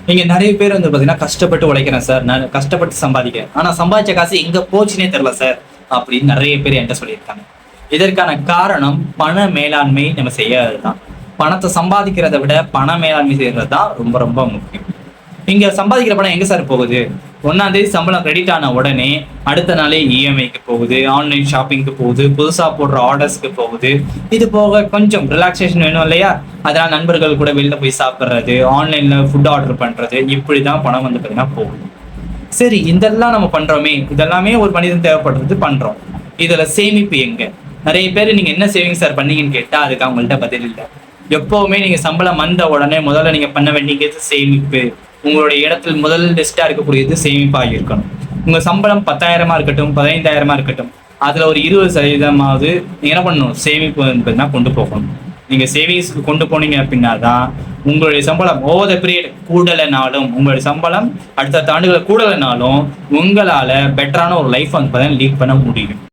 நீங்க நிறைய பேர் வந்து பாத்தீங்கன்னா கஷ்டப்பட்டு உழைக்கிறேன் சார், நான் கஷ்டப்பட்டு சம்பாதிக்கிறேன், ஆனா சம்பாதிச்ச காசு எங்க போச்சுன்னே தெரியல சார் அப்படின்னு நிறைய பேர் என்கிட்ட சொல்லியிருக்காங்க. இதற்கான காரணம் பண மேலாண்மை நம்ம செய்யாததுதான். பணத்தை சம்பாதிக்கிறத விட பண மேலாண்மை செய்யறது தான் ரொம்ப ரொம்ப முக்கியம். இங்க சம்பாதிக்கிற பணம் எங்க சார் போகுது? 1ஆம் தேதி சம்பளம் கிரெடிட் ஆன உடனே அடுத்த நாளே இஎம்ஐக்கு போகுது, ஆன்லைன் ஷாப்பிங்க்கு போகுது, புதுசா போடுற ஆர்டர்ஸ்க்கு போகுது. இது போக கொஞ்சம் ரிலாக்ஸேஷன் வேணும் இல்லையா, அதனால நண்பர்கள் கூட வெளில போய் சாப்பிட்றது, ஆன்லைன்ல ஃபுட் ஆர்டர் பண்றது, இப்படிதான் பணம் வந்து பார்த்தீங்கன்னா போகுது. சரி, இதெல்லாம் நம்ம பண்றோமே, இதெல்லாமே ஒரு மனிதன் தேவைப்படுறது பண்றோம். இதுல சேமிப்பு எங்க? நிறைய பேர் நீங்க என்ன சேவிங் சார் பண்ணீங்கன்னு கேட்டா அதுக்கு அவங்கள்ட்ட பதில் இல்லை. எப்பவுமே நீங்க சம்பளம் வந்த உடனே முதல்ல நீங்க பண்ண வேண்டியது சேமிப்பு. உங்களுடைய இடத்தில் முதல் லிஸ்டா இருக்கக்கூடியது சேமிப்பாக இருக்கணும். உங்க சம்பளம் 10,000 இருக்கட்டும், 15,000 இருக்கட்டும், அதுல ஒரு 20% நீங்க என்ன பண்ணணும், சேமிப்பு என்பதுனா கொண்டு போகணும். நீங்க சேவிங்ஸ்க்கு கொண்டு போனீங்க அப்படின்னா தான் உங்களுடைய சம்பளம் ஓவர் த பீரியட் கூடலைனாலும், உங்களுடைய சம்பளம் அடுத்த ஆண்டுகளை கூடலைனாலும் உங்களால பெட்டரான ஒரு லைஃப் வந்து லீட் பண்ண முடியும்.